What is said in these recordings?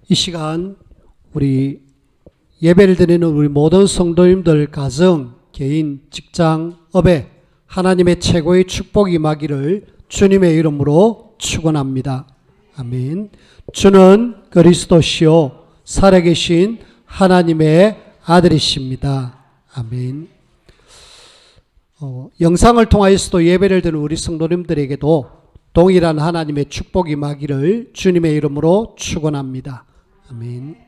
이 시간 우리 예배를 드리는 우리 모든 성도님들 가정, 개인, 직장, 업에 하나님의 최고의 축복이 임하기를 주님의 이름으로 축원합니다. 아멘. 주는 그리스도시요 살아계신 하나님의 아들이십니다. 아멘. 영상을 통하여서도 예배를 드리는 우리 성도님들에게도 동일한 하나님의 축복이 임하기를 주님의 이름으로 축원합니다. 아멘.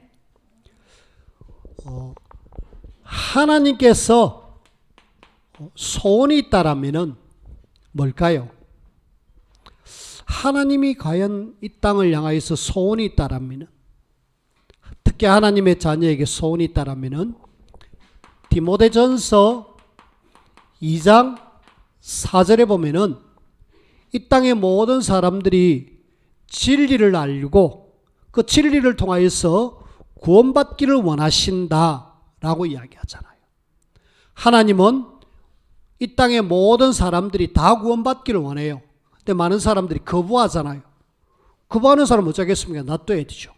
하나님께서 소원이 있다라면은 뭘까요? 하나님이 과연 이 땅을 향하여서 소원이 있다라면은, 특히 하나님의 자녀에게 소원이 있다라면은 디모데전서 2장 4절에 보면은 이 땅의 모든 사람들이 진리를 알고 그 진리를 통하여서 구원받기를 원하신다라고 이야기하잖아요. 하나님은 이 땅의 모든 사람들이 다 구원받기를 원해요. 근데 많은 사람들이 거부하잖아요. 거부하는 사람은 어쩌겠습니까? 놔둬야 되죠.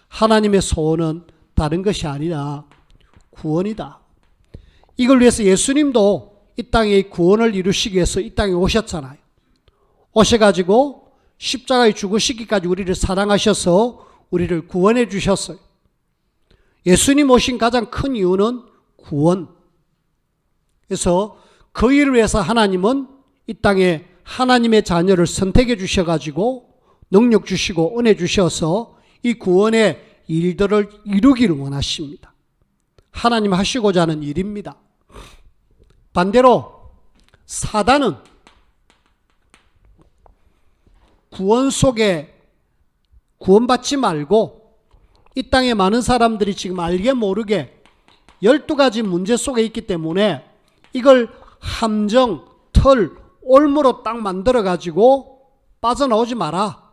하나님의 소원은 다른 것이 아니라 구원이다. 이걸 위해서 예수님도 이 땅의 구원을 이루시기 위해서 이 땅에 오셨잖아요. 오셔가지고 십자가에 죽으시기까지 우리를 사랑하셔서 우리를 구원해 주셨어요. 예수님 오신 가장 큰 이유는 구원. 그래서 그 일을 위해서 하나님은 이 땅에 하나님의 자녀를 선택해 주셔가지고 능력 주시고 은혜 주셔서 이 구원의 일들을 이루기를 원하십니다. 하나님 하시고자 하는 일입니다. 반대로 사단은 구원 속에 구원받지 말고 이 땅에 많은 사람들이 지금 알게 모르게 12가지 문제 속에 있기 때문에 이걸 함정, 털, 올무로 딱 만들어가지고 빠져나오지 마라.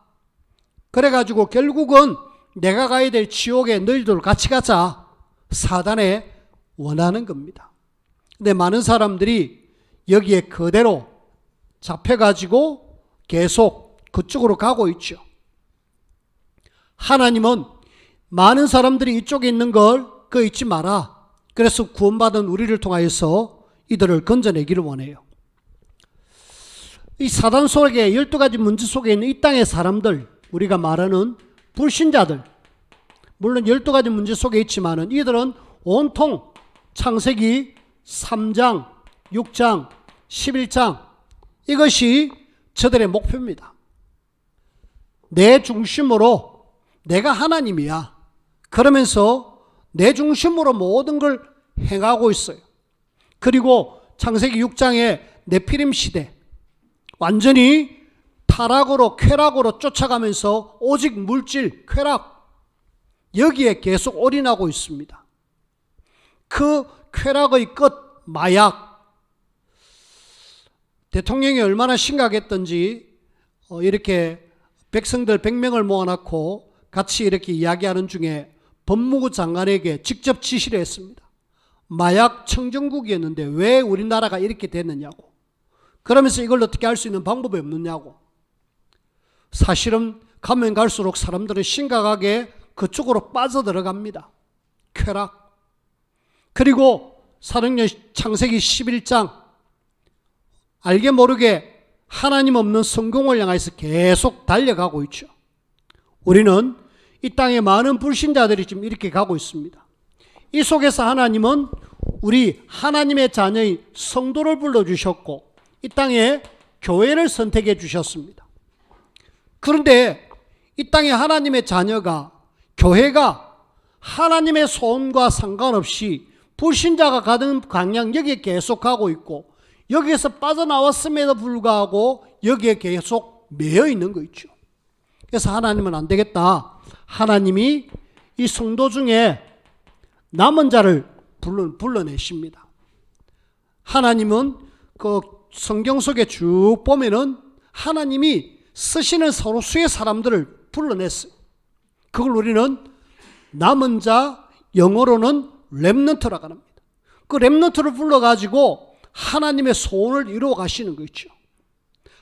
그래가지고 결국은 내가 가야 될 지옥에 너희들 같이 가자. 사단에 원하는 겁니다. 근데 많은 사람들이 여기에 그대로 잡혀가지고 계속 그쪽으로 가고 있죠. 하나님은 많은 사람들이 이쪽에 있는 걸 그 잊지 마라. 그래서 구원받은 우리를 통하여서 이들을 건져내기를 원해요. 이 사단 속에 12가지 문제 속에 있는 이 땅의 사람들, 우리가 말하는 불신자들, 물론 12가지 문제 속에 있지만은 이들은 온통 창세기 3장, 6장, 11장 이것이 저들의 목표입니다. 내 중심으로 내가 하나님이야. 그러면서 내 중심으로 모든 걸 행하고 있어요. 그리고 창세기 6장에 네피림 시대 완전히 타락으로 쾌락으로 쫓아가면서 오직 물질, 쾌락 여기에 계속 올인하고 있습니다. 그 쾌락의 끝, 마약. 대통령이 얼마나 심각했던지 이렇게 백성들 100명을 모아놓고 같이 이렇게 이야기하는 중에 법무부 장관에게 직접 지시를 했습니다. 마약 청정국이었는데 왜 우리나라가 이렇게 됐느냐고. 그러면서 이걸 어떻게 할 수 있는 방법이 없느냐고. 사실은 가면 갈수록 사람들은 심각하게 그쪽으로 빠져들어갑니다. 쾌락. 그리고 사도행전 창세기 11장 알게 모르게 하나님 없는 성공을 향해서 계속 달려가고 있죠. 우리는 이 땅에 많은 불신자들이 지금 이렇게 가고 있습니다. 이 속에서 하나님은 우리 하나님의 자녀의 성도를 불러주셨고 이 땅에 교회를 선택해 주셨습니다. 그런데 이 땅에 하나님의 자녀가, 교회가 하나님의 소원과 상관없이 불신자가 가는 방향 여기에 계속 가고 있고 여기에서 빠져나왔음에도 불구하고 여기에 계속 매여 있는 거 있죠. 그래서 하나님은 안 되겠다. 하나님이 이 성도 중에 남은 자를 불러내십니다. 하나님은 그 성경 속에 쭉 보면은 하나님이 쓰시는 서로 수의 사람들을 불러냈어요. 그걸 우리는 남은 자, 영어로는 렘넌트라고 합니다. 그 렘넌트를 불러가지고 하나님의 소원을 이루어 가시는 거 있죠.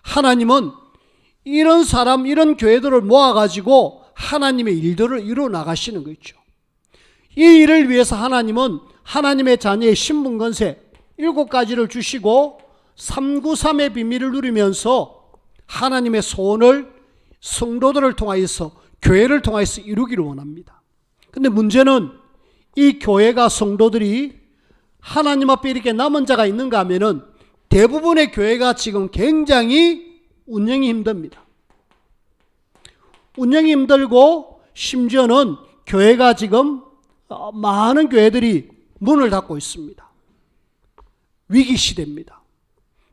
하나님은 이런 사람, 이런 교회들을 모아가지고 하나님의 일들을 이루어 나가시는 거죠. 이 일을 위해서 하나님은 하나님의 자녀의 신분 권세 7가지를 주시고 393의 비밀을 누리면서 하나님의 소원을 성도들을 통하여서 교회를 통하여서 이루기를 원합니다. 근데 문제는 이 교회가 성도들이 하나님 앞에 이렇게 남은 자가 있는가 하면은 대부분의 교회가 지금 굉장히 운영이 힘듭니다. 운영이 힘들고 심지어는 교회가 지금 많은 교회들이 문을 닫고 있습니다. 위기 시대입니다.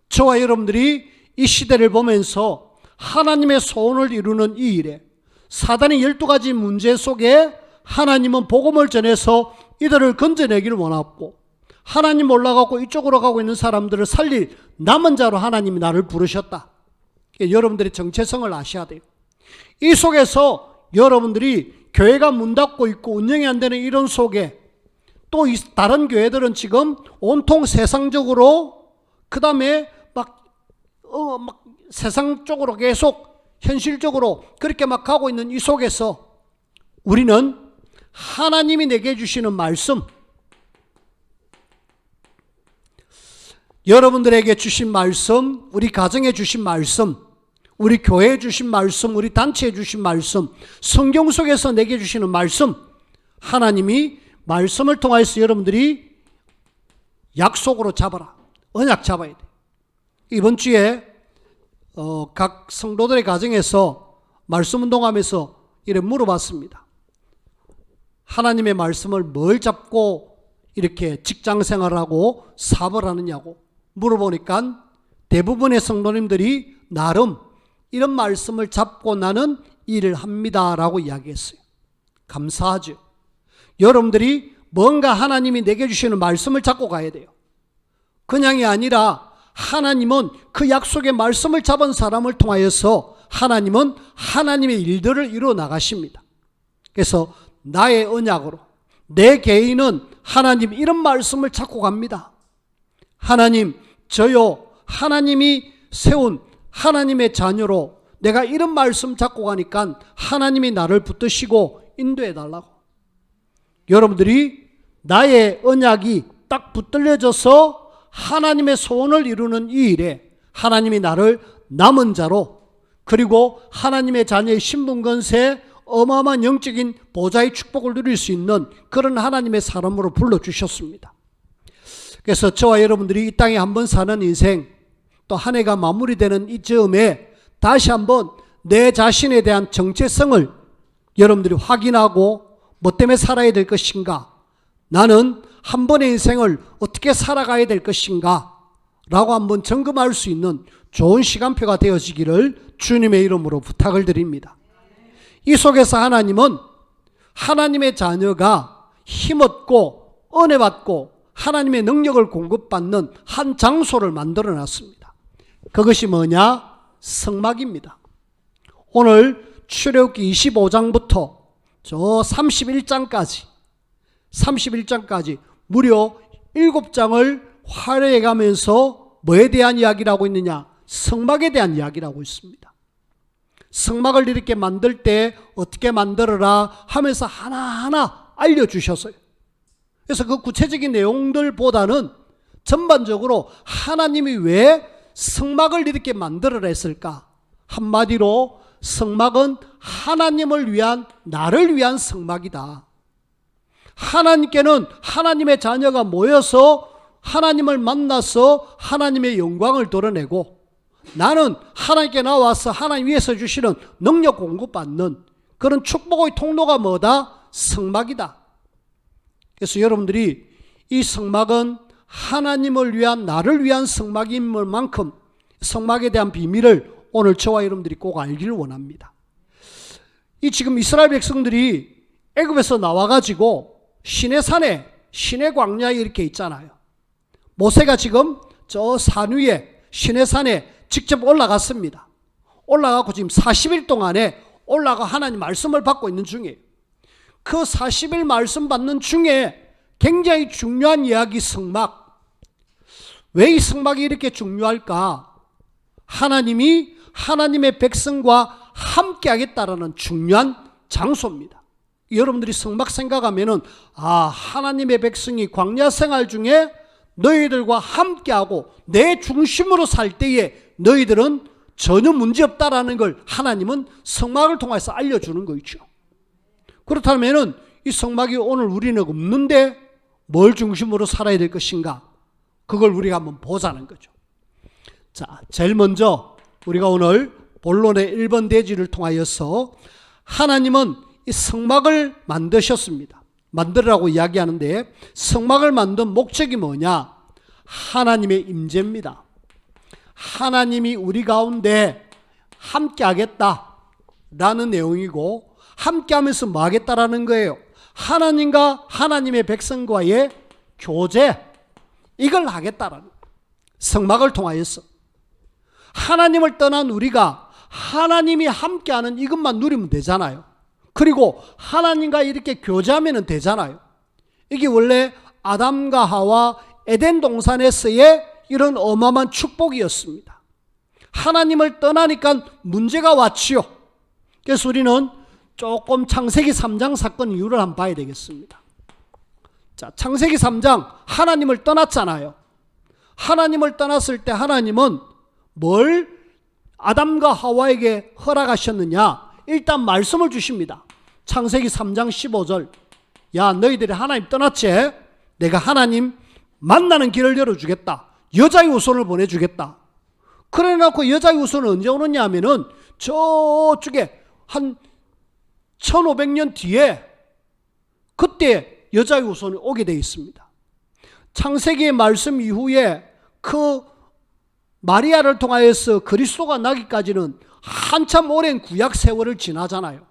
저와 여러분들이 이 시대를 보면서 하나님의 소원을 이루는 이 일에 사단의 12가지 문제 속에 하나님은 복음을 전해서 이들을 건져내기를 원하고 하나님 올라가고 이쪽으로 가고 있는 사람들을 살릴 남은 자로 하나님이 나를 부르셨다. 여러분들이 정체성을 아셔야 돼요. 이 속에서 여러분들이 교회가 문 닫고 있고 운영이 안 되는 이런 속에 또 다른 교회들은 지금 온통 세상적으로 그 다음에 막 세상 쪽으로 계속 현실적으로 그렇게 막 가고 있는 이 속에서 우리는 하나님이 내게 주시는 말씀, 여러분들에게 주신 말씀, 우리 가정에 주신 말씀, 우리 교회에 주신 말씀, 우리 단체에 주신 말씀, 성경 속에서 내게 주시는 말씀, 하나님이 말씀을 통해서 여러분들이 약속으로 잡아라. 언약 잡아야 돼. 이번 주에 각 성도들의 가정에서 말씀 운동하면서 이렇게 물어봤습니다. 하나님의 말씀을 뭘 잡고 이렇게 직장 생활하고 사업을 하느냐고 물어보니까 대부분의 성도님들이 나름 이런 말씀을 잡고 나는 일을 합니다라고 이야기했어요. 감사하죠. 여러분들이 뭔가 하나님이 내게 주시는 말씀을 잡고 가야 돼요. 그냥이 아니라 하나님은 그 약속의 말씀을 잡은 사람을 통하여서 하나님은 하나님의 일들을 이루어 나가십니다. 그래서 나의 언약으로 내 개인은 하나님 이런 말씀을 잡고 갑니다. 하나님 저요 하나님이 세운 하나님의 자녀로 내가 이런 말씀 잡고 가니까 하나님이 나를 붙드시고 인도해 달라고. 여러분들이 나의 언약이 딱 붙들려져서 하나님의 소원을 이루는 이 일에 하나님이 나를 남은 자로 그리고 하나님의 자녀의 신분권세 어마어마한 영적인 보좌의 축복을 누릴 수 있는 그런 하나님의 사람으로 불러주셨습니다. 그래서 저와 여러분들이 이 땅에 한번 사는 인생 또 한 해가 마무리되는 이 즈음에 다시 한번 내 자신에 대한 정체성을 여러분들이 확인하고 뭐 때문에 살아야 될 것인가, 나는 한 번의 인생을 어떻게 살아가야 될 것인가 라고 한번 점검할 수 있는 좋은 시간표가 되어지기를 주님의 이름으로 부탁을 드립니다. 이 속에서 하나님은 하나님의 자녀가 힘없고 은혜받고 하나님의 능력을 공급받는 한 장소를 만들어 놨습니다. 그것이 뭐냐? 성막입니다. 오늘 출애굽기 25장부터 저 31장까지 무려 7장을 활용해 가면서 뭐에 대한 이야기를 하고 있느냐? 성막에 대한 이야기를 하고 있습니다. 성막을 이렇게 만들 때 어떻게 만들어라 하면서 하나하나 알려주셨어요. 그래서 그 구체적인 내용들보다는 전반적으로 하나님이 왜 성막을 이렇게 만들어라 했을까? 한마디로 성막은 하나님을 위한, 나를 위한 성막이다. 하나님께는 하나님의 자녀가 모여서 하나님을 만나서 하나님의 영광을 드러내고, 나는 하나님께 나와서 하나님 위에서 주시는 능력 공급받는 그런 축복의 통로가 뭐다? 성막이다. 그래서 여러분들이 이 성막은 하나님을 위한, 나를 위한 성막인 만큼 성막에 대한 비밀을 오늘 저와 여러분들이 꼭 알기를 원합니다. 이 지금 이스라엘 백성들이 애굽에서 나와가지고 시내산에, 시내 광야에 이렇게 있잖아요. 모세가 지금 저 산 위에 시내산에 직접 올라갔습니다. 올라가고 지금 40일 동안에 올라가 하나님 말씀을 받고 있는 중이에요. 그 40일 말씀 받는 중에 굉장히 중요한 이야기, 성막. 왜 이 성막이 이렇게 중요할까? 하나님이 하나님의 백성과 함께 하겠다라는 중요한 장소입니다. 여러분들이 성막 생각하면은 하나님의 백성이 광야 생활 중에 너희들과 함께하고 내 중심으로 살 때에 너희들은 전혀 문제없다라는 걸 하나님은 성막을 통해서 알려주는 거죠. 그렇다면 이 성막이 오늘 우리는 없는데 뭘 중심으로 살아야 될 것인가? 그걸 우리가 한번 보자는 거죠. 자, 제일 먼저 우리가 오늘 본론의 1번 대지를 통하여서 하나님은 이 성막을 만드셨습니다. 만들으라고 이야기하는데 성막을 만든 목적이 뭐냐? 하나님의 임재입니다. 하나님이 우리 가운데 함께 하겠다라는 내용이고, 함께 하면서 뭐 하겠다라는 거예요? 하나님과 하나님의 백성과의 교제, 이걸 하겠다라는 거예요. 성막을 통하여서 하나님을 떠난 우리가 하나님이 함께하는 이것만 누리면 되잖아요. 그리고 하나님과 이렇게 교제하면 되잖아요. 이게 원래 아담과 하와 에덴 동산에서의 이런 어마어마한 축복이었습니다. 하나님을 떠나니까 문제가 왔지요. 그래서 우리는 조금 창세기 3장 사건 이유를 한번 봐야 되겠습니다. 자, 창세기 3장 하나님을 떠났잖아요. 하나님을 떠났을 때 하나님은 뭘 아담과 하와에게 허락하셨느냐? 일단 말씀을 주십니다. 창세기 3장 15절. 야, 너희들이 하나님 떠났지? 내가 하나님 만나는 길을 열어주겠다. 여자의 후손을 보내주겠다. 그래 놓고 여자의 후손은 언제 오느냐 하면은 저쪽에 한 1500년 뒤에 그때 여자의 후손이 오게 되어 있습니다. 창세기의 말씀 이후에 그 마리아를 통하여서 그리스도가 나기까지는 한참 오랜 구약 세월을 지나잖아요.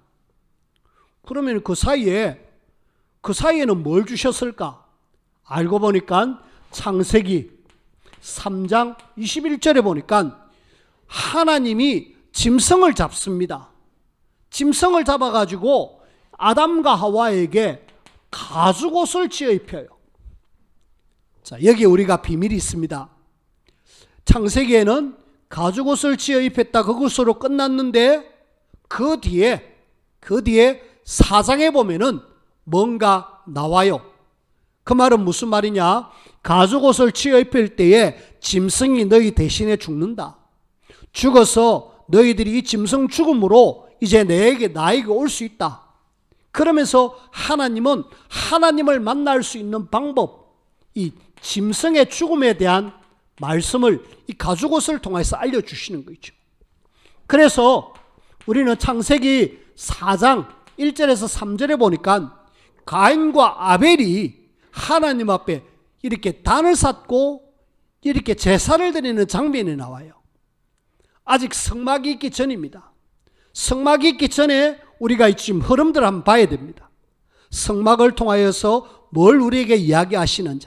그러면 그 사이에는 뭘 주셨을까? 알고 보니까 창세기 3장 21절에 보니까 하나님이 짐승을 잡습니다. 짐승을 잡아가지고 아담과 하와에게 가죽옷을 지어 입혀요. 자, 여기에 우리가 비밀이 있습니다. 창세기에는 가죽옷을 지어 입혔다, 그것으로 끝났는데 그 뒤에 4장에 보면은 뭔가 나와요. 그 말은 무슨 말이냐? 가죽옷을 지어 입힐 때에 짐승이 너희 대신에 죽는다. 죽어서 너희들이 이 짐승 죽음으로 이제 나에게 올 수 있다. 그러면서 하나님은 하나님을 만날 수 있는 방법, 이 짐승의 죽음에 대한 말씀을 이 가죽옷을 통해서 알려주시는 거죠. 그래서 우리는 창세기 4장 1절에서 3절에 보니까 가인과 아벨이 하나님 앞에 이렇게 단을 쌓고 이렇게 제사를 드리는 장면이 나와요. 아직 성막이 있기 전입니다. 성막이 있기 전에 우리가 지금 흐름들을 한번 봐야 됩니다. 성막을 통하여서 뭘 우리에게 이야기하시는지.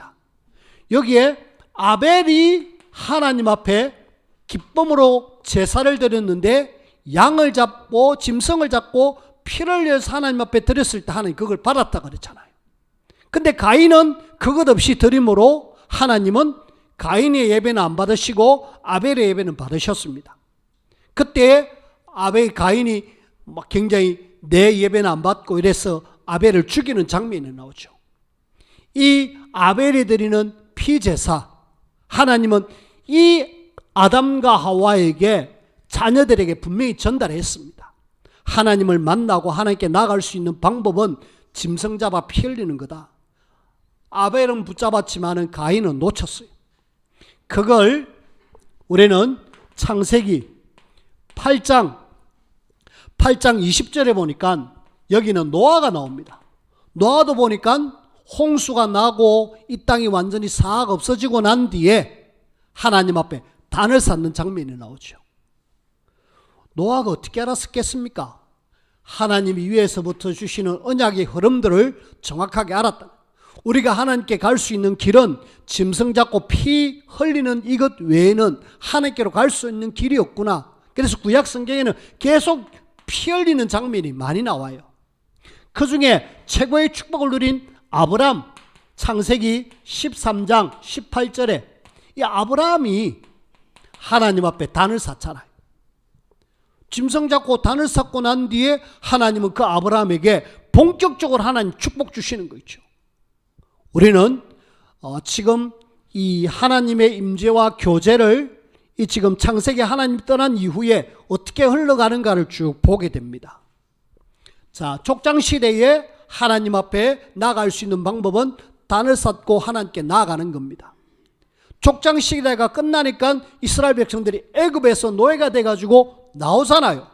여기에 아벨이 하나님 앞에 기쁨으로 제사를 드렸는데 양을 잡고 짐승을 잡고 피를 흘려서 하나님 앞에 드렸을 때 하나님 그걸 받았다 그랬잖아요. 근데 가인은 그것 없이 드림으로 하나님은 가인의 예배는 안 받으시고 아벨의 예배는 받으셨습니다. 그때 가인이 막 굉장히 내 예배는 안 받고 이래서 아벨을 죽이는 장면이 나오죠. 이 아벨이 드리는 피제사, 하나님은 이 아담과 하와에게 자녀들에게 분명히 전달했습니다. 하나님을 만나고 하나님께 나아갈 수 있는 방법은 짐승 잡아 피 흘리는 거다. 아벨은 붙잡았지만 가인은 놓쳤어요. 그걸 우리는 창세기 8장 20절에 보니까 여기는 노아가 나옵니다. 노아도 보니까 홍수가 나고 이 땅이 완전히 싹 없어지고 난 뒤에 하나님 앞에 단을 쌓는 장면이 나오죠. 노아가 어떻게 알았겠습니까? 하나님이 위에서부터 주시는 언약의 흐름들을 정확하게 알았다. 우리가 하나님께 갈 수 있는 길은 짐승 잡고 피 흘리는 이것 외에는 하나님께로 갈 수 있는 길이 없구나. 그래서 구약 성경에는 계속 피 흘리는 장면이 많이 나와요. 그 중에 최고의 축복을 누린 아브람, 창세기 13장 18절에 이 아브라함이 하나님 앞에 단을 쌓잖아요. 짐승 잡고 단을 쌓고 난 뒤에 하나님은 그 아브라함에게 본격적으로 하나님 축복 주시는 거 있죠. 우리는 지금 이 하나님의 임재와 교제를 이 지금 창세기 하나님 떠난 이후에 어떻게 흘러가는가를 쭉 보게 됩니다. 자, 족장 시대에 하나님 앞에 나아갈 수 있는 방법은 단을 쌓고 하나님께 나아가는 겁니다. 족장 시대가 끝나니까 이스라엘 백성들이 애굽에서 노예가 돼가지고 나오잖아요.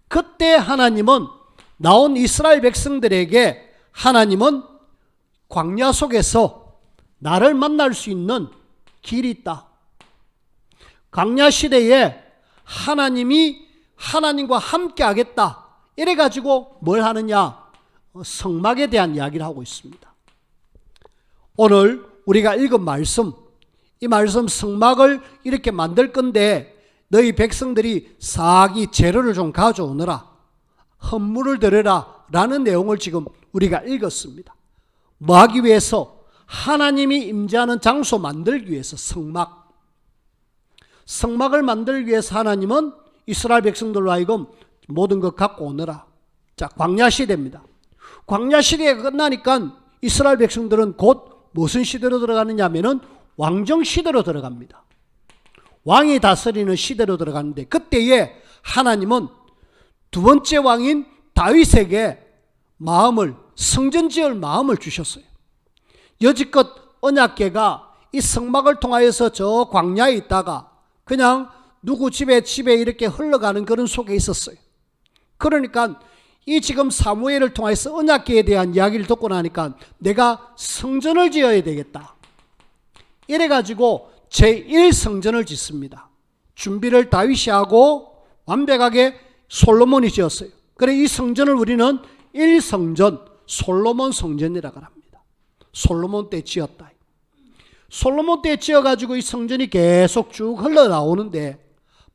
그때 하나님은 나온 이스라엘 백성들에게 하나님은 광야 속에서 나를 만날 수 있는 길이 있다. 광야 시대에 하나님과 함께 하겠다. 이래가지고 뭘 하느냐? 성막에 대한 이야기를 하고 있습니다. 오늘 우리가 읽은 말씀, 이 말씀 성막을 이렇게 만들 건데 너희 백성들이 싹이 재료를 좀 가져오너라, 헌물을 드려라 라는 내용을 지금 우리가 읽었습니다. 뭐 하기 위해서? 하나님이 임재하는 장소 만들기 위해서. 성막을 만들기 위해서 하나님은 이스라엘 백성들로 하여금 모든 것 갖고 오너라. 자, 광야 시대입니다. 광야 시대가 끝나니까 이스라엘 백성들은 곧 무슨 시대로 들어가느냐 하면은 왕정 시대로 들어갑니다. 왕이 다스리는 시대로 들어가는데, 그때에 하나님은 두 번째 왕인 다윗에게 성전 지을 마음을 주셨어요. 여지껏 언약궤가 이 성막을 통하여서 저 광야에 있다가 그냥 누구 집에 이렇게 흘러가는 그런 속에 있었어요. 그러니까 이 지금 사무엘을 통해서 언약궤에 대한 이야기를 듣고 나니까 내가 성전을 지어야 되겠다. 이래가지고 제1성전을 짓습니다. 준비를 다윗이 하고 완벽하게 솔로몬이 지었어요. 그래, 이 성전을 우리는 1성전, 솔로몬 성전이라고 합니다. 솔로몬 때 지었다. 솔로몬 때 지어가지고 이 성전이 계속 쭉 흘러나오는데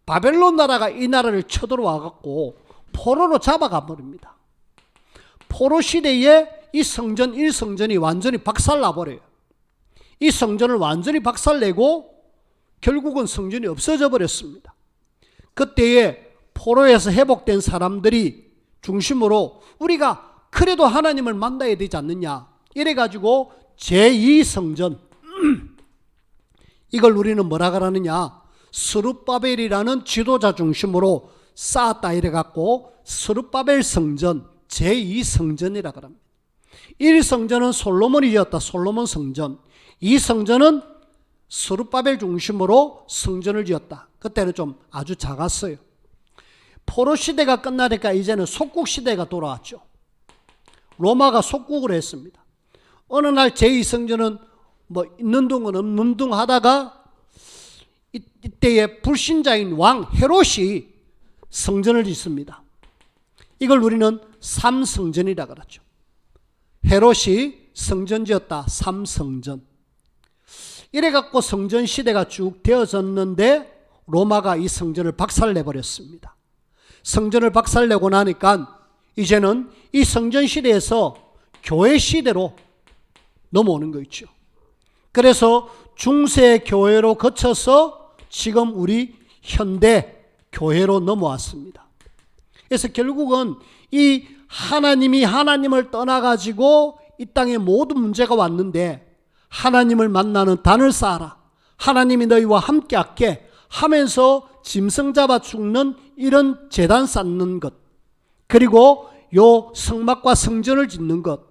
바벨론 나라가 이 나라를 쳐들어와갖고 포로로 잡아가 버립니다. 포로 시대에 이 성전 1성전이 완전히 박살나버려요. 이 성전을 완전히 박살내고 결국은 성전이 없어져 버렸습니다. 그때에 포로에서 회복된 사람들이 중심으로 우리가 그래도 하나님을 만나야 되지 않느냐, 이래가지고 제2성전, 이걸 우리는 뭐라 그러느냐, 스룹바벨이라는 지도자 중심으로 쌓았다 이래갖고 스룹바벨 성전, 제2성전이라 그럽니다. 1성전은 솔로몬이 지었다, 솔로몬 성전. 2성전은 스룹바벨 중심으로 성전을 지었다. 그때는 좀 아주 작았어요. 포로 시대가 끝나니까 이제는 속국 시대가 돌아왔죠. 로마가 속국을 했습니다. 어느 날 제2성전은 뭐 있는 둥은 없는 둥 하다가 이때의 불신자인 왕 헤롯이 성전을 짓습니다. 이걸 우리는 3성전이라 그러죠. 헤롯이 성전 지었다, 3성전. 이래갖고 성전 시대가 쭉 되어졌는데 로마가 이 성전을 박살내버렸습니다. 성전을 박살내고 나니까 이제는 이 성전 시대에서 교회 시대로 넘어오는 거 있죠. 그래서 중세 교회로 거쳐서 지금 우리 현대 교회로 넘어왔습니다. 그래서 결국은 이 하나님이 하나님을 떠나가지고 이 땅에 모든 문제가 왔는데 하나님을 만나는 단을 쌓아라, 하나님이 너희와 함께 할게 하면서 짐승 잡아 죽는 이런 제단 쌓는 것, 그리고 요 성막과 성전을 짓는 것,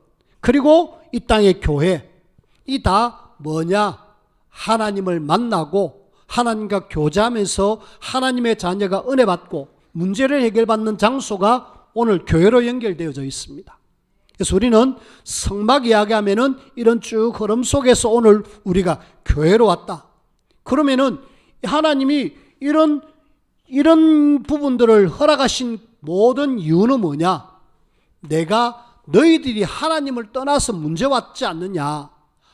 그리고 이 땅의 교회, 이 다 뭐냐? 하나님을 만나고 하나님과 교제하면서 하나님의 자녀가 은혜 받고 문제를 해결받는 장소가 오늘 교회로 연결되어져 있습니다. 그래서 우리는 성막 이야기하면은 이런 쭉 흐름 속에서 오늘 우리가 교회로 왔다. 그러면은 하나님이 이런 부분들을 허락하신 모든 이유는 뭐냐? 내가 너희들이 하나님을 떠나서 문제 왔지 않느냐?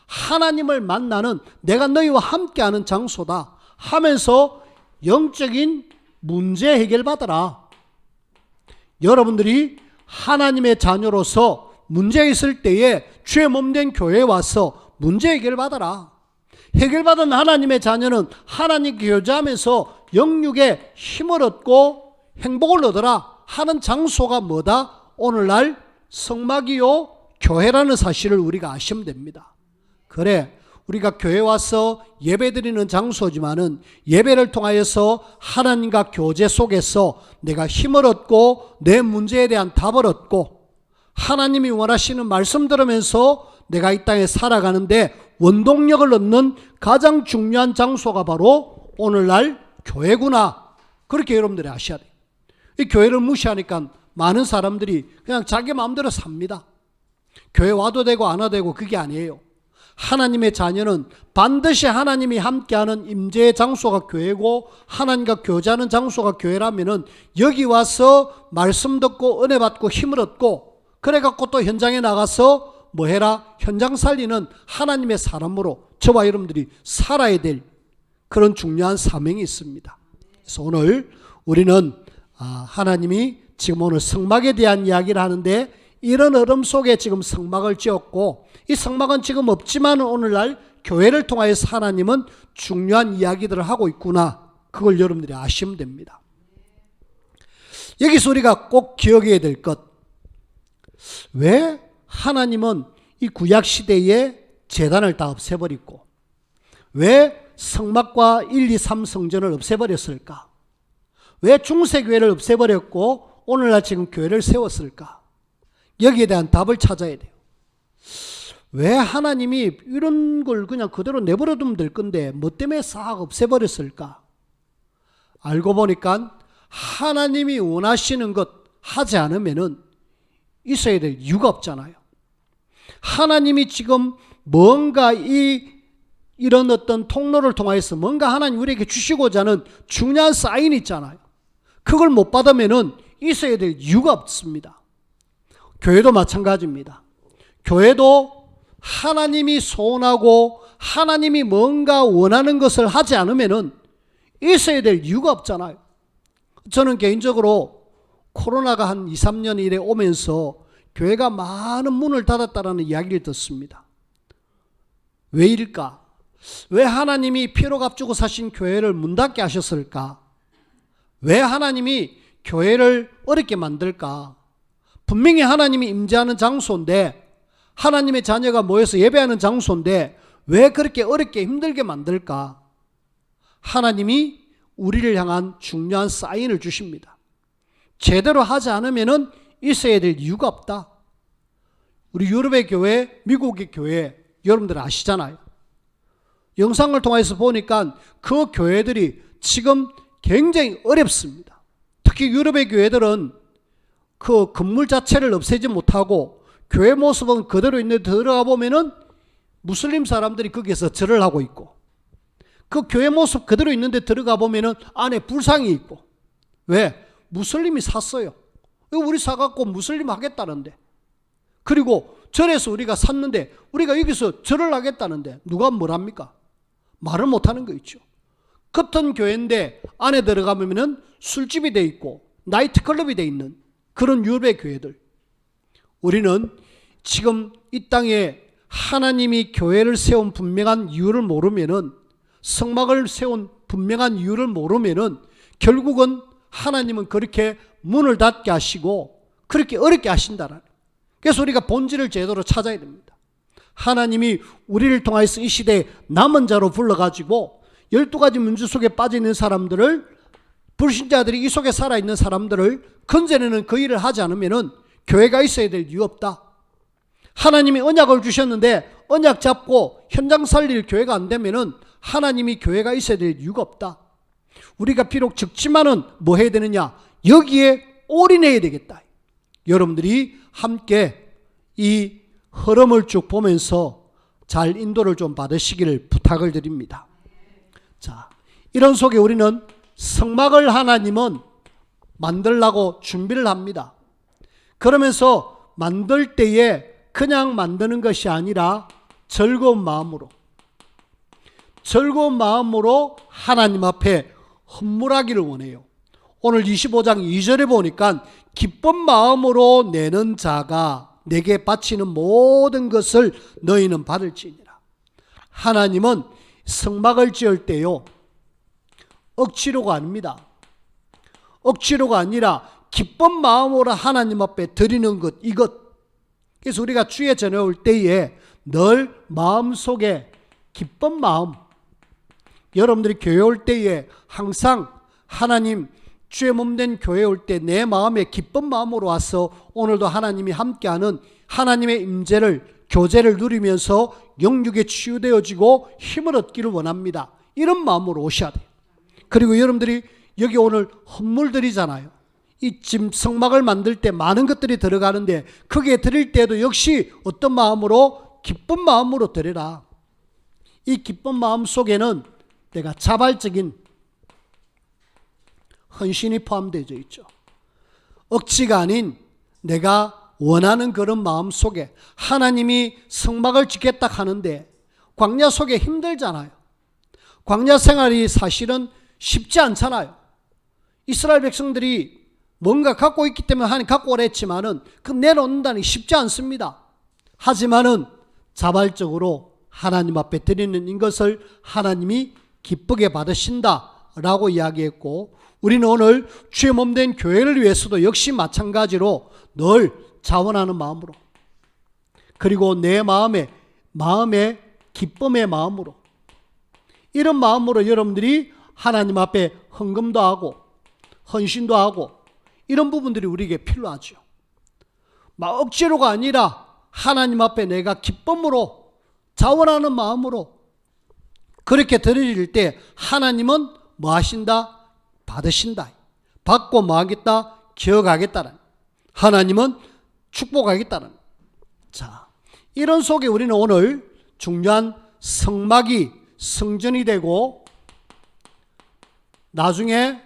하나님을 만나는, 내가 너희와 함께하는 장소다 하면서 영적인 문제 해결 받아라. 여러분들이 하나님의 자녀로서 문제 있을 때에 주의 몸된 교회에 와서 문제 해결 받아라. 해결받은 하나님의 자녀는 하나님께 교제하면서 영육의 힘을 얻고 행복을 얻어라 하는 장소가 뭐다? 오늘날 성막이요 교회라는 사실을 우리가 아시면 됩니다. 그래, 우리가 교회 와서 예배드리는 장소지만은 예배를 통하여서 하나님과 교제 속에서 내가 힘을 얻고 내 문제에 대한 답을 얻고 하나님이 원하시는 말씀 들으면서 내가 이 땅에 살아가는데 원동력을 얻는 가장 중요한 장소가 바로 오늘날 교회구나. 그렇게 여러분들이 아셔야 돼요. 이 교회를 무시하니까 많은 사람들이 그냥 자기 마음대로 삽니다. 교회 와도 되고 안 와도 되고 그게 아니에요. 하나님의 자녀는 반드시 하나님이 함께하는 임재의 장소가 교회고 하나님과 교제하는 장소가 교회라면은 여기 와서 말씀 듣고 은혜 받고 힘을 얻고 그래갖고 또 현장에 나가서 뭐 해라? 현장 살리는 하나님의 사람으로 저와 여러분들이 살아야 될 그런 중요한 사명이 있습니다. 그래서 오늘 우리는 하나님이 지금 오늘 성막에 대한 이야기를 하는데 이런 흐름 속에 지금 성막을 지었고 이 성막은 지금 없지만 오늘날 교회를 통하여서 하나님은 중요한 이야기들을 하고 있구나. 그걸 여러분들이 아시면 됩니다. 여기서 우리가 꼭 기억해야 될 것. 왜 하나님은 이 구약시대에 제단을 다 없애버리고 왜 성막과 1, 2, 3 성전을 없애버렸을까? 왜 중세교회를 없애버렸고 오늘날 지금 교회를 세웠을까? 여기에 대한 답을 찾아야 돼요. 왜 하나님이 이런 걸 그냥 그대로 내버려 두면 될 건데 뭐 때문에 싹 없애버렸을까? 알고 보니까 하나님이 원하시는 것 하지 않으면은 있어야 될 이유가 없잖아요. 하나님이 지금 뭔가 이런 어떤 통로를 통해서 뭔가 하나님 우리에게 주시고자 하는 중요한 사인이 있잖아요. 그걸 못 받으면은 있어야 될 이유가 없습니다. 교회도 마찬가지입니다. 교회도 하나님이 소원하고 하나님이 뭔가 원하는 것을 하지 않으면은 있어야 될 이유가 없잖아요. 저는 개인적으로 코로나가 한 2, 3년 이래 오면서 교회가 많은 문을 닫았다라는 이야기를 듣습니다. 왜 일까? 왜 하나님이 피로 값주고 사신 교회를 문 닫게 하셨을까? 왜 하나님이 교회를 어렵게 만들까? 분명히 하나님이 임재하는 장소인데 하나님의 자녀가 모여서 예배하는 장소인데 왜 그렇게 어렵게 힘들게 만들까? 하나님이 우리를 향한 중요한 사인을 주십니다. 제대로 하지 않으면 있어야 될 이유가 없다. 우리 유럽의 교회, 미국의 교회 여러분들 아시잖아요. 영상을 통해서 보니까 그 교회들이 지금 굉장히 어렵습니다. 특히 유럽의 교회들은 그 건물 자체를 없애지 못하고 교회 모습은 그대로 있는데 들어가 보면은 무슬림 사람들이 거기에서 절을 하고 있고 그 교회 모습 그대로 있는데 들어가 보면은 안에 불상이 있고 왜? 무슬림이 샀어요. 우리 사갖고 무슬림 하겠다는데 그리고 절에서 우리가 샀는데 우리가 여기서 절을 하겠다는데 누가 뭘 합니까? 말을 못하는 거 있죠. 같은 교회인데 안에 들어가면은 술집이 돼 있고 나이트클럽이 돼 있는 그런 유럽의 교회들. 우리는 지금 이 땅에 하나님이 교회를 세운 분명한 이유를 모르면은 성막을 세운 분명한 이유를 모르면은 결국은 하나님은 그렇게 문을 닫게 하시고 그렇게 어렵게 하신다라는. 그래서 우리가 본질을 제대로 찾아야 됩니다. 하나님이 우리를 통해서 이 시대에 남은 자로 불러가지고 12가지 문제 속에 빠져있는 사람들을 불신자들이 이 속에 살아있는 사람들을 건져내는 그 일을 하지 않으면 교회가 있어야 될 이유 없다. 하나님이 언약을 주셨는데 언약 잡고 현장 살릴 교회가 안 되면 하나님이 교회가 있어야 될 이유가 없다. 우리가 비록 적지만은 뭐 해야 되느냐? 여기에 올인해야 되겠다. 여러분들이 함께 이 흐름을 쭉 보면서 잘 인도를 좀 받으시기를 부탁을 드립니다. 자, 이런 속에 우리는 성막을 하나님은 만들라고 준비를 합니다. 그러면서 만들 때에 그냥 만드는 것이 아니라 즐거운 마음으로 하나님 앞에 헌물하기를 원해요. 오늘 25장 2절에 보니까 기쁜 마음으로 내는 자가 내게 바치는 모든 것을 너희는 받을지니라. 하나님은 성막을 지을 때요 억지로가 아닙니다. 억지로가 아니라 기쁜 마음으로 하나님 앞에 드리는 것, 이것. 그래서 우리가 주에 전해올 때에 늘 마음속에 기쁜 마음, 여러분들이 교회 올 때에 항상 하나님 주의 몸된 교회 올 때 내 마음에 기쁜 마음으로 와서 오늘도 하나님이 함께하는 하나님의 임재를, 교제를 누리면서 영육에 치유되어지고 힘을 얻기를 원합니다. 이런 마음으로 오셔야 돼요. 그리고 여러분들이 여기 오늘 헌물들이잖아요. 이 지금 성막을 만들 때 많은 것들이 들어가는데 거기에 드릴 때도 역시 어떤 마음으로? 기쁜 마음으로 드려라. 이 기쁜 마음 속에는 내가 자발적인 헌신이 포함되어 있죠. 억지가 아닌 내가 원하는 그런 마음 속에 하나님이 성막을 짓겠다 하는데 광야 속에 힘들잖아요. 광야 생활이 사실은 쉽지 않잖아요. 이스라엘 백성들이 뭔가 갖고 있기 때문에 하나님 갖고 오라 했지만은 그 내놓는다는 게 쉽지 않습니다. 하지만은 자발적으로 하나님 앞에 드리는 이것을 하나님이 기쁘게 받으신다라고 이야기했고, 우리는 오늘 주의 몸된 교회를 위해서도 역시 마찬가지로 늘 자원하는 마음으로, 그리고 내 마음의 기쁨의 마음으로, 이런 마음으로 여러분들이 하나님 앞에 헌금도 하고 헌신도 하고 이런 부분들이 우리에게 필요하죠. 막 억지로가 아니라 하나님 앞에 내가 기쁨으로 자원하는 마음으로 그렇게 드릴 때 하나님은 뭐 하신다? 받으신다. 받고 뭐 하겠다? 기억하겠다는, 하나님은 축복하겠다는. 자, 이런 속에 우리는 오늘 중요한 성막이 성전이 되고 나중에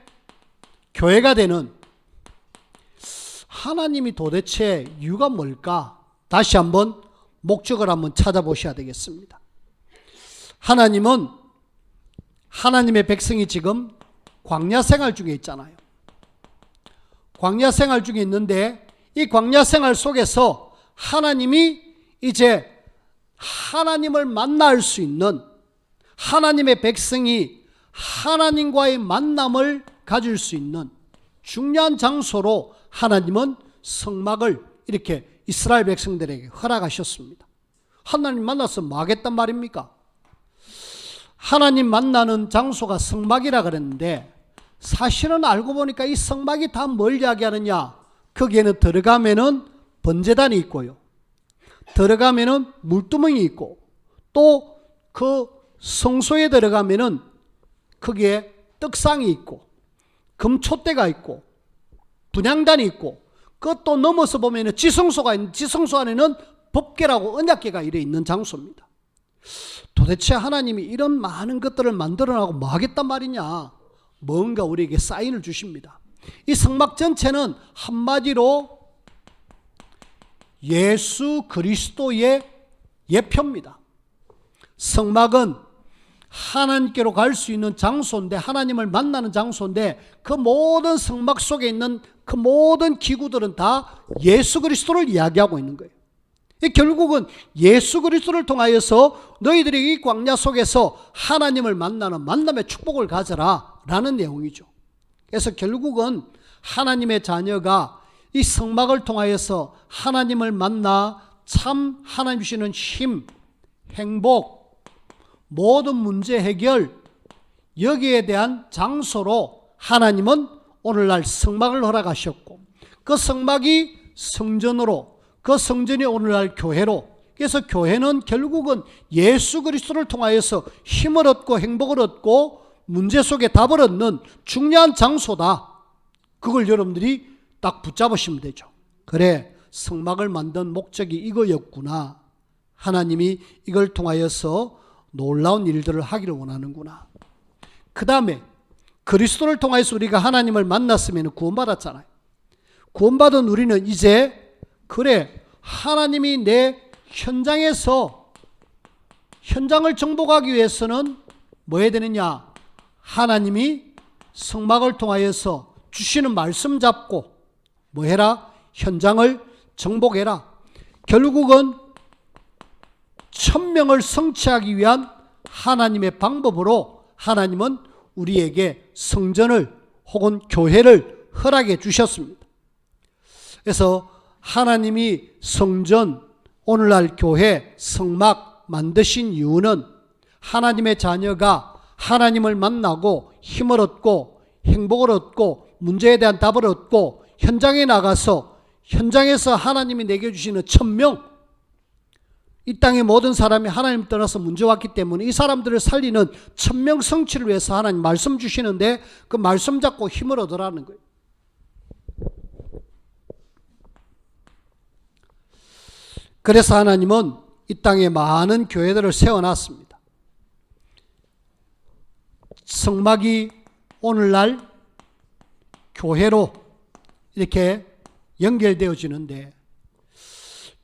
교회가 되는 하나님이 도대체 이유가 뭘까? 다시 한번 목적을 한번 찾아보셔야 되겠습니다. 하나님은 하나님의 백성이 지금 광야 생활 중에 있잖아요. 광야 생활 중에 있는데 이 광야 생활 속에서 하나님이 이제 하나님을 만날 수 있는, 하나님의 백성이 하나님과의 만남을 가질 수 있는 중요한 장소로 하나님은 성막을 이렇게 이스라엘 백성들에게 허락하셨습니다. 하나님 만나서 뭐 하겠단 말입니까? 하나님 만나는 장소가 성막이라 그랬는데 사실은 알고 보니까 이 성막이 다 뭘 이야기하느냐? 거기에는 들어가면은 번제단이 있고요, 들어가면은 물두멍이 있고, 또 그 성소에 들어가면은 거기에 떡상이 있고 금촛대가 있고 분향단이 있고, 그것도 넘어서 보면은 지성소가 있는, 지성소 안에는 법궤라고 언약궤가 이래 있는 장소입니다. 도대체 하나님이 이런 많은 것들을 만들어내고 뭐 하겠단 말이냐? 뭔가 우리에게 사인을 주십니다. 이 성막 전체는 한마디로 예수 그리스도의 예표입니다. 성막은 하나님께로 갈 수 있는 장소인데, 하나님을 만나는 장소인데, 그 모든 성막 속에 있는 그 모든 기구들은 다 예수 그리스도를 이야기하고 있는 거예요. 결국은 예수 그리스도를 통하여서 너희들이 이 광야 속에서 하나님을 만나는 만남의 축복을 가져라 라는 내용이죠. 그래서 결국은 하나님의 자녀가 이 성막을 통하여서 하나님을 만나 참 하나님 주시는 힘, 행복, 모든 문제 해결, 여기에 대한 장소로 하나님은 오늘날 성막을 허락하셨고, 그 성막이 성전으로, 그 성전이 오늘날 교회로, 그래서 교회는 결국은 예수 그리스도를 통하여서 힘을 얻고 행복을 얻고 문제 속에 답을 얻는 중요한 장소다. 그걸 여러분들이 딱 붙잡으시면 되죠. 그래, 성막을 만든 목적이 이거였구나. 하나님이 이걸 통하여서 놀라운 일들을 하기를 원하는구나. 그 다음에 그리스도를 통해서 우리가 하나님을 만났으면 구원받았잖아요. 구원받은 우리는 이제 그래, 하나님이 내 현장에서 현장을 정복하기 위해서는 뭐 해야 되느냐? 하나님이 성막을 통하여서 주시는 말씀 잡고 뭐 해라? 현장을 정복해라. 결국은 천명을 성취하기 위한 하나님의 방법으로 하나님은 우리에게 성전을 혹은 교회를 허락해 주셨습니다. 그래서 하나님이 성전, 오늘날 교회, 성막 만드신 이유는 하나님의 자녀가 하나님을 만나고 힘을 얻고 행복을 얻고 문제에 대한 답을 얻고 현장에 나가서 현장에서 하나님이 내게 주시는 1000명, 이 땅의 모든 사람이 하나님 떠나서 문제 왔기 때문에 이 사람들을 살리는 1000명 성취를 위해서 하나님 말씀 주시는데 그 말씀 잡고 힘을 얻으라는 거예요. 그래서 하나님은 이 땅에 많은 교회들을 세워놨습니다. 성막이 오늘날 교회로 이렇게 연결되어지는데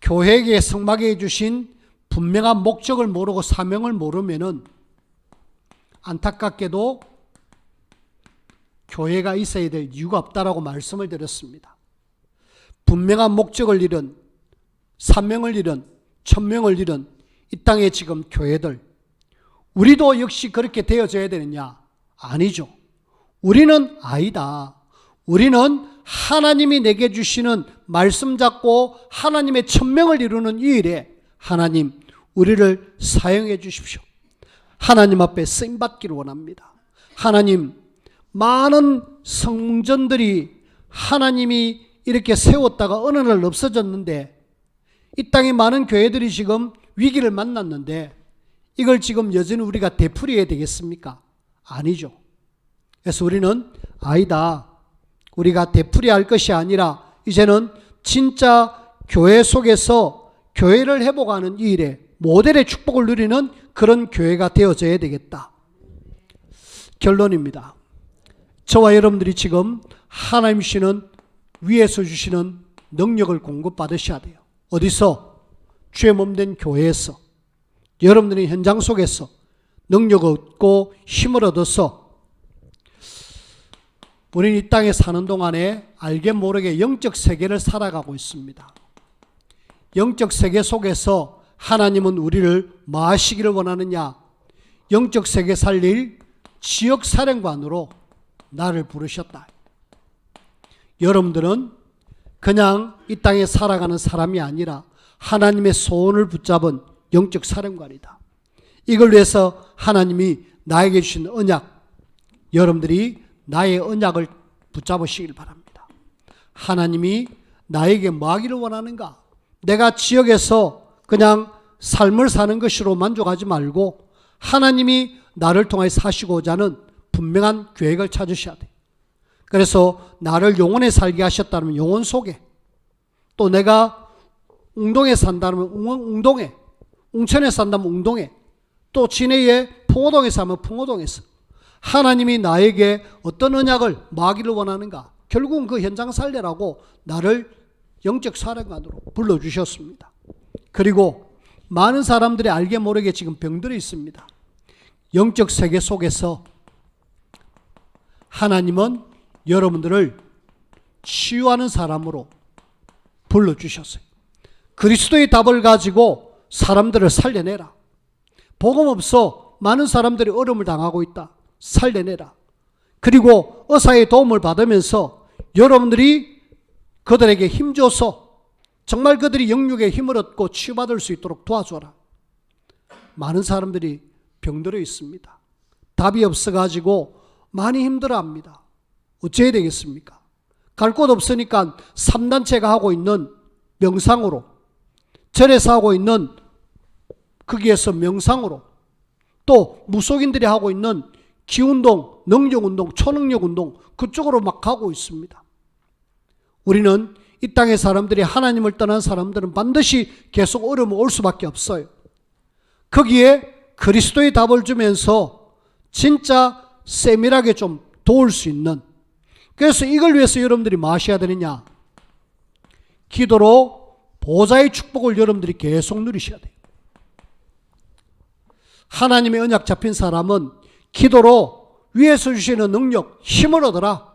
교회에게 성막에 주신 분명한 목적을 모르고 사명을 모르면은 안타깝게도 교회가 있어야 될 이유가 없다라고 말씀을 드렸습니다. 분명한 목적을 잃은, 사명을 잃은, 1000명을 잃은 이 땅에 지금 교회들, 우리도 역시 그렇게 되어져야 되느냐? 아니죠. 우리는 아니다. 우리는 하나님이 내게 주시는 말씀 잡고 하나님의 1000명을 이루는 이 일에 하나님 우리를 사용해 주십시오. 하나님 앞에 쓰임받기를 원합니다. 하나님, 많은 성전들이 하나님이 이렇게 세웠다가 어느 날 없어졌는데 이 땅에 많은 교회들이 지금 위기를 만났는데 이걸 지금 여전히 우리가 되풀이해야 되겠습니까? 아니죠. 그래서 우리는 아니다. 우리가 되풀이할 것이 아니라 이제는 진짜 교회 속에서 교회를 회복하는 이 일에 모델의 축복을 누리는 그런 교회가 되어져야 되겠다. 결론입니다. 저와 여러분들이 지금 하나님 주시는, 위에서 주시는 능력을 공급받으셔야 돼요. 어디서? 주의 몸된 교회에서, 여러분들이 현장 속에서 능력을 얻고 힘을 얻어서 우리는 이 땅에 사는 동안에 알게 모르게 영적 세계를 살아가고 있습니다. 영적 세계 속에서 하나님은 우리를 뭐 하시기를 원하느냐? 영적 세계 살릴 지역사령관으로 나를 부르셨다. 여러분들은 그냥 이 땅에 살아가는 사람이 아니라 하나님의 소원을 붙잡은 영적 사령관이다. 이걸 위해서 하나님이 나에게 주신 언약, 여러분들이 나의 언약을 붙잡으시길 바랍니다. 하나님이 나에게 뭐 하기를 원하는가? 내가 지역에서 그냥 삶을 사는 것으로 만족하지 말고 하나님이 나를 통해 사시고자 하는 분명한 계획을 찾으셔야 돼요. 그래서 나를 용원에 살게 하셨다면 용원 속에, 또 내가 웅동에 산다면 웅동에, 웅천에 산다면 웅동에, 또 진해에 풍호동에 사면 풍호동에서 하나님이 나에게 어떤 언약을 마기를 원하는가? 결국은 그 현장 살려라고 나를 영적 사령관으로 불러주셨습니다. 그리고 많은 사람들이 알게 모르게 지금 병들어 있습니다. 영적 세계 속에서 하나님은 여러분들을 치유하는 사람으로 불러주셨어요. 그리스도의 답을 가지고 사람들을 살려내라. 복음 없어 많은 사람들이 어려움을 당하고 있다. 살려내라. 그리고 의사의 도움을 받으면서 여러분들이 그들에게 힘줘서 정말 그들이 영육의 힘을 얻고 치유받을 수 있도록 도와줘라. 많은 사람들이 병들어 있습니다. 답이 없어가지고 많이 힘들어합니다. 어째야 되겠습니까? 갈 곳 없으니까 3단체가 하고 있는 명상으로, 절에서 하고 있는 거기에서 명상으로, 또 무속인들이 하고 있는 기운동, 능력운동, 초능력운동, 그쪽으로 막 가고 있습니다. 우리는 이 땅의 사람들이, 하나님을 떠난 사람들은 반드시 계속 어려움이 올 수밖에 없어요. 거기에 그리스도의 답을 주면서 진짜 세밀하게 좀 도울 수 있는, 그래서 이걸 위해서 여러분들이 뭐 하셔야 되느냐? 기도로 보좌의 축복을 여러분들이 계속 누리셔야 돼요. 하나님의 언약 잡힌 사람은 기도로 위에서 주시는 능력, 힘을 얻어라.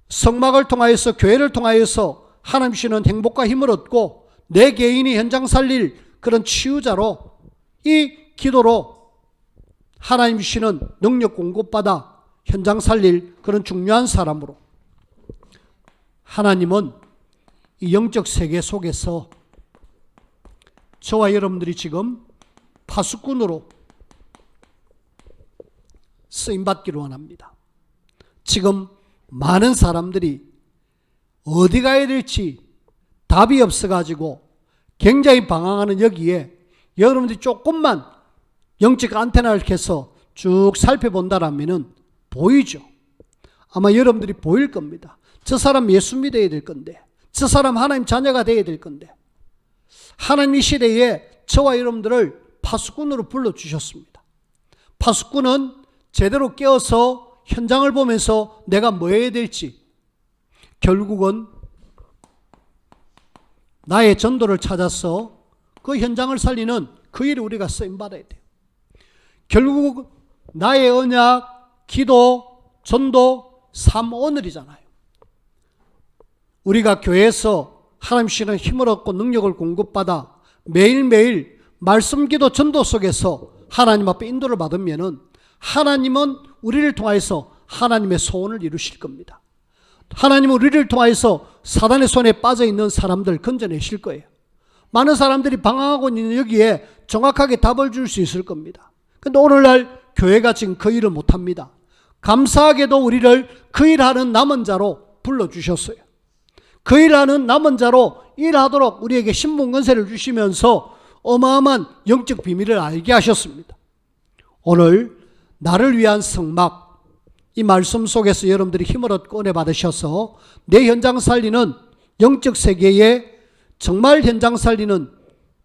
성막을 통하여서, 교회를 통하여서 하나님 주시는 행복과 힘을 얻고 내 개인이 현장 살릴 그런 치유자로 이 기도로 하나님 주시는 능력 공급받아 현장 살릴 그런 중요한 사람으로 하나님은 이 영적 세계 속에서 저와 여러분들이 지금 파수꾼으로 쓰임받기를 원합니다. 지금 많은 사람들이 어디 가야 될지 답이 없어가지고 굉장히 방황하는 여기에 여러분들이 조금만 영적 안테나를 켜서 쭉 살펴본다라면 보이죠. 아마 여러분들이 보일 겁니다. 저 사람 예수 믿어야 될 건데, 저 사람 하나님 자녀가 되어야 될 건데, 하나님 이 시대에 저와 여러분들을 파수꾼으로 불러주셨습니다. 파수꾼은 제대로 깨어서 현장을 보면서 내가 뭐 해야 될지, 결국은 나의 전도를 찾아서 그 현장을 살리는 그 일에 우리가 쓰임받아야 돼요. 결국 나의 언약, 기도, 전도, 삶 오늘이잖아요. 우리가 교회에서 하나님 주시는 힘을 얻고 능력을 공급받아 매일매일 말씀, 기도, 전도 속에서 하나님 앞에 인도를 받으면은 하나님은 우리를 통해서 하나님의 소원을 이루실 겁니다. 하나님은 우리를 통해서 사단의 손에 빠져있는 사람들 건져내실 거예요. 많은 사람들이 방황하고 있는 여기에 정확하게 답을 줄 수 있을 겁니다. 그런데 오늘날 교회가 지금 그 일을 못합니다. 감사하게도 우리를 그 일하는 남은 자로 불러주셨어요. 그 일하는 남은 자로 일하도록 우리에게 신분권세를 주시면서 어마어마한 영적 비밀을 알게 하셨습니다. 오늘 나를 위한 성막, 이 말씀 속에서 여러분들이 힘을 얻고 은혜 받으셔서 내 현장 살리는 영적 세계에 정말 현장 살리는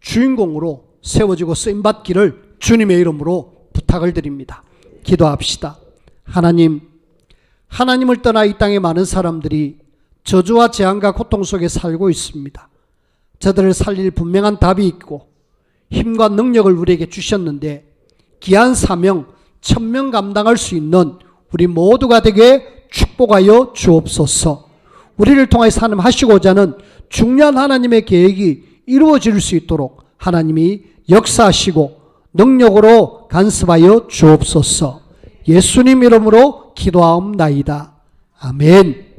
주인공으로 세워지고 쓰임받기를 주님의 이름으로 부탁을 드립니다. 기도합시다. 하나님을 떠나 이 땅에 많은 사람들이 저주와 재앙과 고통 속에 살고 있습니다. 저들을 살릴 분명한 답이 있고 힘과 능력을 우리에게 주셨는데 귀한 사명, 천명 감당할 수 있는 우리 모두가 되게 축복하여 주옵소서. 우리를 통해서 하나님 하시고자 하는 중요한 하나님의 계획이 이루어질 수 있도록 하나님이 역사하시고 능력으로 간섭하여 주옵소서. 예수님 이름으로 기도하옵나이다. 아멘.